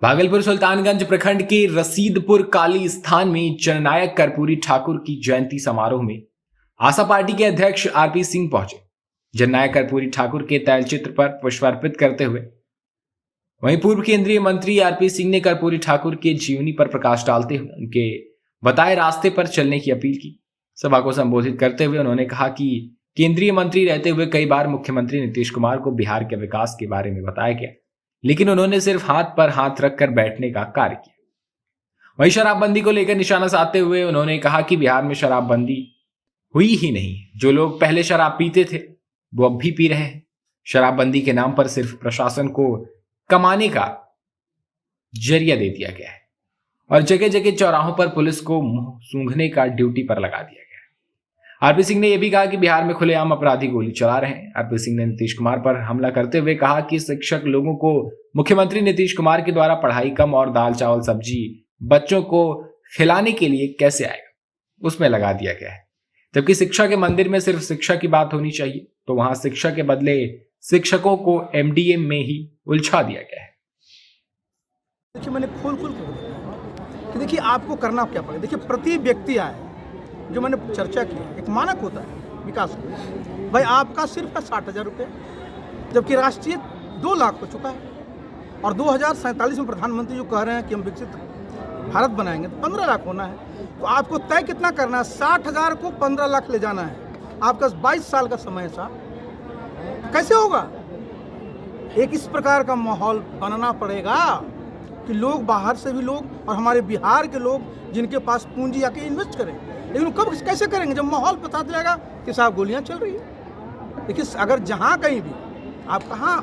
भागलपुर सुल्तानगंज प्रखंड के रसीदपुर काली स्थान में जननायक कर्पूरी ठाकुर की जयंती समारोह में आशा पार्टी के अध्यक्ष आरपी सिंह पहुंचे। जननायक कर्पूरी ठाकुर के तैलचित्र पर पुष्पार्पित करते हुए वहीं पूर्व केंद्रीय मंत्री आरपी सिंह ने कर्पूरी ठाकुर के जीवनी पर प्रकाश डालते हुए उनके बताए रास्ते पर चलने की अपील की। सभा को संबोधित करते हुए उन्होंने कहा कि केंद्रीय मंत्री रहते हुए कई बार मुख्यमंत्री नीतीश कुमार को बिहार के विकास के बारे में बताया गया, लेकिन उन्होंने सिर्फ हाथ पर हाथ रखकर बैठने का कार्य किया। वहीं शराबबंदी को लेकर निशाना साधते हुए उन्होंने कहा कि बिहार में शराबबंदी हुई ही नहीं। जो लोग पहले शराब पीते थे वो अब भी पी रहे हैं। शराबबंदी के नाम पर सिर्फ प्रशासन को कमाने का जरिया दे दिया गया है और जगह जगह चौराहों पर पुलिस को मुंह सूंघने का ड्यूटी पर लगा दिया गया है। आरपी सिंह ने यह भी कहा कि बिहार में खुलेआम अपराधी गोली चला रहे हैं। आरपी सिंह ने नीतीश कुमार पर हमला करते हुए कहा कि शिक्षक लोगों को मुख्यमंत्री नीतीश कुमार के द्वारा पढ़ाई कम और दाल चावल सब्जी बच्चों को खिलाने के लिए कैसे आएगा, उसमें लगा दिया गया है। जबकि शिक्षा के मंदिर में सिर्फ शिक्षा की बात होनी चाहिए, तो वहां शिक्षा के बदले शिक्षकों को एमडीएम में ही उलझा दिया गया है। देखिए, मैंने खोल कर कि देखिए आपको करना क्या पड़ेगा। देखिए, प्रति व्यक्ति आए, जो मैंने चर्चा की, एक मानक होता है विकास का। भाई आपका सिर्फ है 60,000 रुपये, जबकि राष्ट्रीय 2 लाख हो चुका है और 2047 में प्रधानमंत्री जो कह रहे हैं कि हम विकसित भारत बनाएंगे तो 15 लाख होना है। तो आपको तय कितना करना है? 60,000 को 15 लाख ले जाना है। आपका 22 साल का समय है साहब, कैसे होगा? एक इस प्रकार का माहौल बनाना पड़ेगा कि लोग बाहर से भी लोग और हमारे बिहार के लोग जिनके पास पूंजी आके इन्वेस्ट करें। लेकिन कब कैसे करेंगे? जब माहौल पता चलेगा कि साहब गोलियां चल रही है। देखिए, अगर जहां कहीं भी आप कहाँ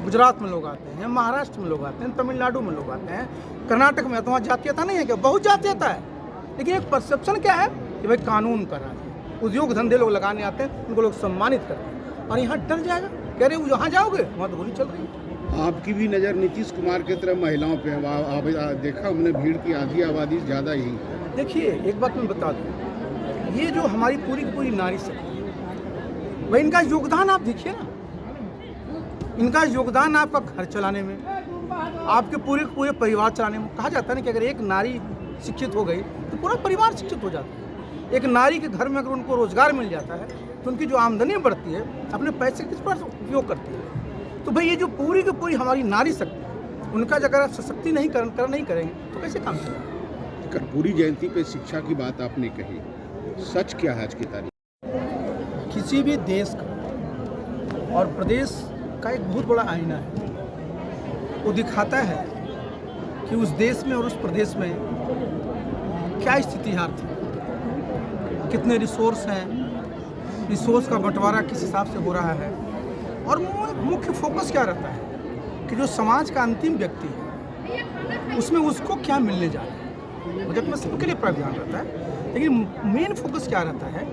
गुजरात में लोग आते हैं, महाराष्ट्र में लोग आते हैं, तमिलनाडु में लोग आते हैं, कर्नाटक में, तो वहाँ जातीयता नहीं है क्या? बहुत जातीयता है। लेकिन एक परसेप्शन क्या है कि भाई कानून कर रहा है, उद्योग धंधे लोग लगाने आते हैं, उनको लोग सम्मानित करते हैं। और यहाँ डर जाएगा, कह रहे जहाँ जाओगे वहाँ तो गोली चल रही है। आपकी भी नज़र नीतीश कुमार की तरफ महिलाओं पे है। देखा हमने भीड़ की आधी आबादी ज़्यादा ही। देखिए, एक बात मैं बता दूँ, ये जो हमारी पूरी की पूरी नारी शक्ति है, भाई इनका योगदान आप देखिए ना। इनका योगदान आपका घर चलाने में, आपके पूरे पूरे परिवार चलाने में। कहा जाता है ना कि अगर एक नारी शिक्षित हो गई तो पूरा परिवार शिक्षित हो जाता है। एक नारी के घर में अगर उनको रोजगार मिल जाता है तो उनकी जो आमदनी बढ़ती है, अपने पैसे किस पर उपयोग करती है। तो भाई ये जो पूरी की पूरी हमारी नारी शक्ति है, उनका अगर सशक्ति नहीं करेंगे तो कैसे काम चलेगा? कर्पूरी जयंती पे शिक्षा की बात आपने कही, सच क्या है आज की तारीख? किसी भी देश का और प्रदेश का एक बहुत बड़ा आईना है। वो दिखाता है कि उस देश में और उस प्रदेश में क्या स्थिति है आर्थिक, कितने रिसोर्स हैं, रिसोर्स का बंटवारा किस हिसाब से हो रहा है, और मुख्य फोकस क्या रहता है कि जो समाज का अंतिम व्यक्ति है उसमें उसको क्या मिलने जा रहा है। बजट में सबके लिए प्रावधान रहता है, लेकिन मेन फोकस क्या रहता है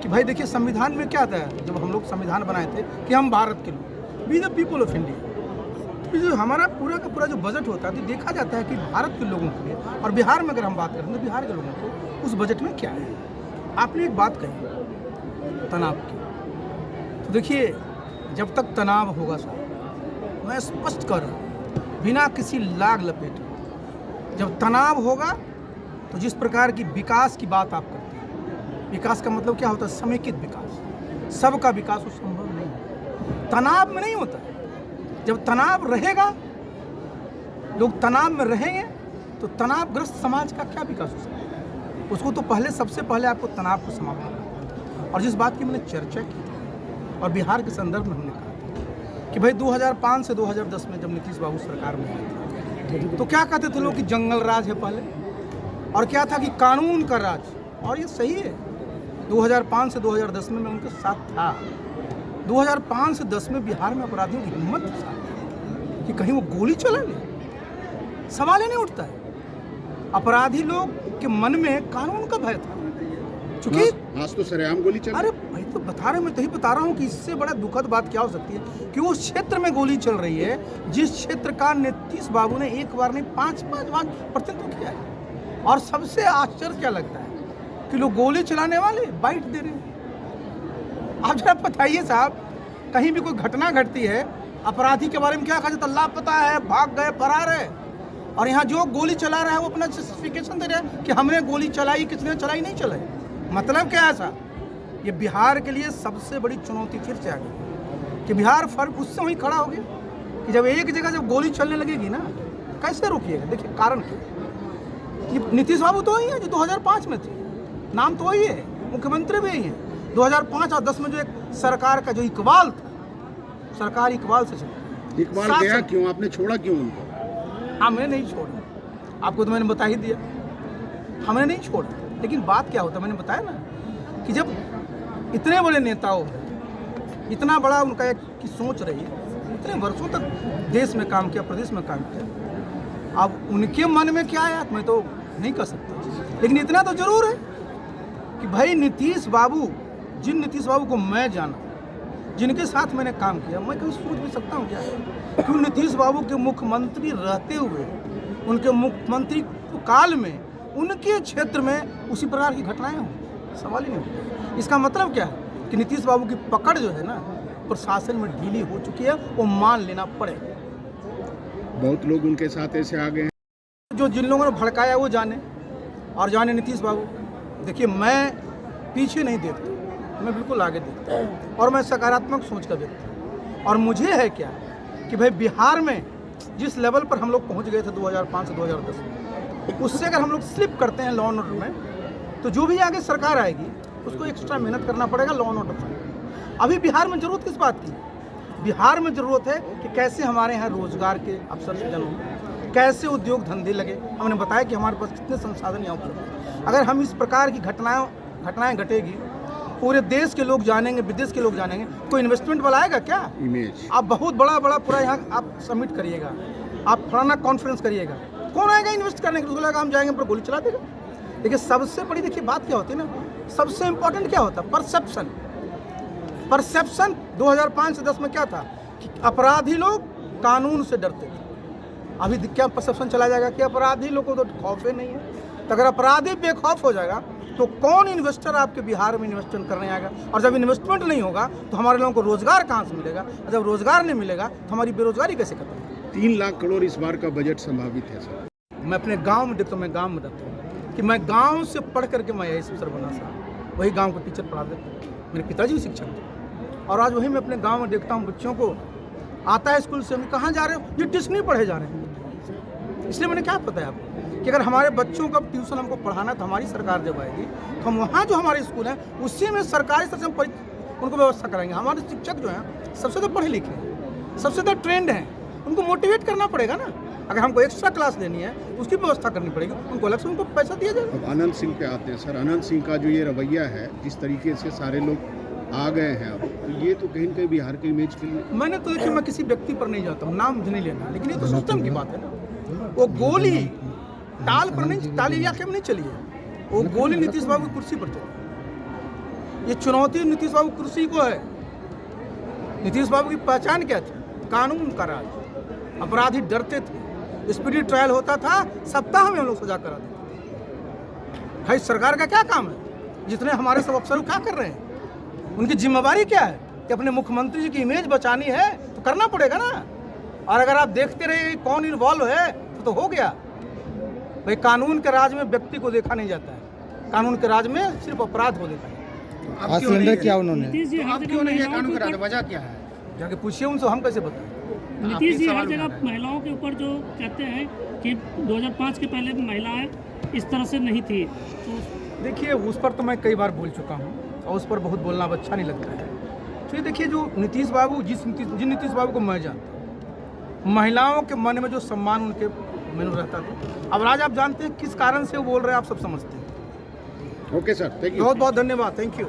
कि भाई देखिए, संविधान में क्या था, जब हम लोग संविधान बनाए थे कि हम भारत के लोग, we the people of India. तो जो हमारा पूरा का पूरा जो बजट होता है तो देखा जाता है कि भारत के लोगों के लिए, और बिहार में अगर हम बात करें तो बिहार के लोगों को उस बजट में क्या है। आपने एक बात कही तनाव की, तो देखिए जब तक तनाव होगा साहब, मैं स्पष्ट कर रहा हूँ बिना किसी लाग लपेटे, जब तनाव होगा तो जिस प्रकार की विकास की बात आप करते हैं, विकास का मतलब क्या होता है? समेकित विकास, सबका विकास वो संभव नहीं है, तनाव में नहीं होता है। जब तनाव रहेगा, लोग तनाव में रहेंगे, तो तनावग्रस्त समाज का क्या विकास हो सकता है? उसको तो सबसे पहले आपको तनाव को समाप्त करना है। और जिस बात की मैंने चर्चा की और बिहार के संदर्भ में हमने कहा कि भाई 2005 से 2010 में जब नीतीश बाबू सरकार में आए थे तो क्या कहते थे लोग कि जंगल राज है पहले, और क्या था कि कानून का राज। और ये सही है, 2005 से 2010 में मैं उनके साथ था। 2005 से 10 में बिहार में अपराधियों की हिम्मत थी कि कहीं वो गोली चला ले, सवाल ही नहीं उठता है। अपराधी लोग के मन में कानून का भय था, चूंकि आज तो सरेआम गोली चल। अरे भाई, तो बता रहा हूँ कि इससे बड़ा दुखद बात क्या हो सकती है कि उस क्षेत्र में गोली चल रही है जिस क्षेत्र का नीतीश बाबू ने एक बार नहीं 5 बार प्रतिनिधित्व किया है। और सबसे आश्चर्य क्या लगता है कि लोग गोली चलाने वाले बाइट दे रहे हैं। आप जरा बताइए साहब, कहीं भी कोई घटना घटती है, अपराधी के बारे में क्या कहा जाता है? लापता है, भाग गए, फरार है। और यहाँ जो गोली चला रहा है वो अपना जस्टिफिकेशन दे रहा है कि हमने गोली चलाई, किसने चलाई, नहीं चलाई। मतलब क्या है ऐसा? ये बिहार के लिए सबसे बड़ी चुनौती फिर से आ गई कि बिहार फर्क उससे वहीं खड़ा हो गया कि जब एक जगह जब गोली चलने लगेगी ना, कैसे रोकिएगा? देखिए कारण क्या, ये नीतीश बाबू तो वही है जो 2005 में थे, नाम तो वही है, मुख्यमंत्री भी यही है। 2005 और 10 में जो एक सरकार का जो इकबाल था, सरकार इकबाल से चली। इकबाल गया क्यों? आपने छोड़ा क्यों उनको? हमने नहीं छोड़ा, आपको तो मैंने बता ही दिया, हमने नहीं छोड़ा। लेकिन बात क्या होता है, मैंने बताया ना कि जब इतने बड़े नेताओं, इतना बड़ा उनका एक की सोच रही, इतने वर्षों तक देश में काम किया, प्रदेश में काम किया, अब उनके मन में क्या है मैं तो नहीं कह सकता। लेकिन इतना तो जरूर है कि भाई नीतीश बाबू, जिन नीतीश बाबू को मैं जाना, जिनके साथ मैंने काम किया, मैं कभी सोच भी सकता हूँ क्या क्यों नीतीश बाबू के मुख्यमंत्री रहते हुए, उनके मुख्यमंत्री काल में उनके क्षेत्र में उसी प्रकार की घटनाएं हों? सवाल ही नहीं। इसका मतलब क्या है कि नीतीश बाबू की पकड़ जो है ना प्रशासन में ढीली हो चुकी है, वो मान लेना पड़ेगा। बहुत लोग उनके साथ ऐसे आ गए हैं जो जिन लोगों ने भड़काया वो जाने, और जाने नीतीश बाबू। देखिए मैं पीछे नहीं देखता, मैं बिल्कुल आगे देखता हूँ और मैं सकारात्मक सोच का व्यक्ति हूँ। और मुझे है क्या कि भाई बिहार में जिस लेवल पर हम लोग पहुँच गए थे 2005 से 2010 में, उससे अगर हम लोग स्लिप करते हैं लॉ एंड ऑर्डर में, तो जो भी आगे सरकार आएगी उसको एक्स्ट्रा मेहनत करना पड़ेगा लॉ एंड ऑर्डर में। अभी बिहार में ज़रूरत किस बात की? बिहार में ज़रूरत है कि कैसे हमारे यहाँ रोजगार के अवसर सृजन हो, कैसे उद्योग धंधे लगे। हमने बताया कि हमारे पास कितने संसाधन यहाँ उपलब्ध हैं। अगर हम इस प्रकार की घटनाएं घटेगी, पूरे देश के लोग जानेंगे, विदेश के लोग जानेंगे, कोई इन्वेस्टमेंट वाला आएगा क्या? इमेज आप बहुत बड़ा पूरा यहाँ आप सबमिट करिएगा, आप फलाना कॉन्फ्रेंस करिएगा, कौन आएगा इन्वेस्ट करने के? उसको लगा हम जाएंगे पर गोली चला देगा। देखिए सबसे बड़ी देखिए बात क्या होती है ना, सबसे इंपॉर्टेंट क्या होता है? परसेप्शन। परसेप्शन 2005 से 10 में क्या था कि अपराधी लोग कानून से डरते थे। अभी क्या परसेप्शन चला जाएगा कि अपराधी लोगों को तो खौफ ही नहीं है। तो अगर अपराधी बेखौफ हो जाएगा तो कौन इन्वेस्टर आपके बिहार में इन्वेस्टमेंट करने आएगा? और जब इन्वेस्टमेंट नहीं होगा तो हमारे लोगों को रोजगार कहाँ से मिलेगा? और जब रोजगार नहीं मिलेगा तो हमारी बेरोजगारी कैसे खत्म होगी? 3 लाख करोड़ इस बार का बजट संभावित है सर। मैं अपने गांव में देखता हूँ, मैं गांव में रहता हूँ कि मैं गांव से पढ़ करके मैं आई अफसर बना साहब, वही गांव को टीचर पढ़ा देते। मेरे पिताजी भी शिक्षक थे और आज वही मैं अपने गांव में देखता हूँ बच्चों को आता है स्कूल से, हम कहाँ जा रहे हो? ये ट्यूशन नहीं पढ़े जा रहे हैं। इसलिए मैंने क्या पता है आपको कि अगर हमारे बच्चों का ट्यूशन हमको पढ़ाना तो हमारी सरकार जब आएगी तो हम वहाँ जो हमारे स्कूल हैं उसी में सरकारी स्तर से हम उनको व्यवस्था कराएंगे। हमारे शिक्षक जो हैं सबसे तो पढ़े लिखे हैं, सबसे तो ट्रेंड हैं, उनको मोटिवेट करना पड़ेगा ना। अगर हमको एक्स्ट्रा क्लास लेनी है उसकी व्यवस्था करनी पड़ेगी, उनको अलग से उनको पैसा दिया जाएगा। अब अनंत सिंह पे आते हैं सर। अनंत सिंह का जो ये रवैया है, जिस तरीके से सारे लोग आ गए हैं, अब तो ये तो कहीं न कहीं बिहार के इमेज के लिए। मैंने तो देखिए मैं किसी व्यक्ति पर नहीं जाता हूँ, नाम मुझे नहीं लेना, लेकिन ये तो सिस्टम की बात है ना। वो गोली टाल पर नहीं, टाल इलाके में नहीं चली है, वो गोली नीतीश बाबू की कुर्सी पर चली। ये चुनौती नीतीश बाबू कुर्सी को है। नीतीश बाबू की पहचान क्या थी? कानून का राज। अपराधी डरते थे, स्पीडी ट्रायल होता था, सप्ताह में हम लोग सजा करा देते। भाई सरकार का क्या काम है? जितने हमारे सब अफसर क्या कर रहे हैं, उनकी जिम्मेवारी क्या है कि अपने मुख्यमंत्री जी की इमेज बचानी है तो करना पड़ेगा ना। और अगर आप देखते रहे कौन इन्वॉल्व है तो हो गया। भाई कानून के राज में व्यक्ति को देखा नहीं जाता है, कानून के राज में सिर्फ अपराध हो देखा है। आज सिलेंडर क्या उन्होंने आप क्यों नहीं है कानून का राज? वजह क्या है जाके पूछिए उनसे, हम कैसे बताएं? नीतीश जी हर जगह महिलाओं के ऊपर जो कहते हैं कि 2005 के पहले महिलाएं इस तरह से नहीं थी, तो देखिए उस पर तो मैं कई बार बोल चुका हूँ और उस पर बहुत बोलना अब अच्छा नहीं लगता है। तो ये देखिए जो नीतीश बाबू, जिन नीतीश बाबू को मैं जानता हूँ, महिलाओं के मन में जो सम्मान उनके मन में रहता था, अब आज आप जानते हैं किस कारण से वो बोल रहे हैं, आप सब समझते हैं। Okay sir, thank you. बहुत बहुत धन्यवाद, थैंक यू।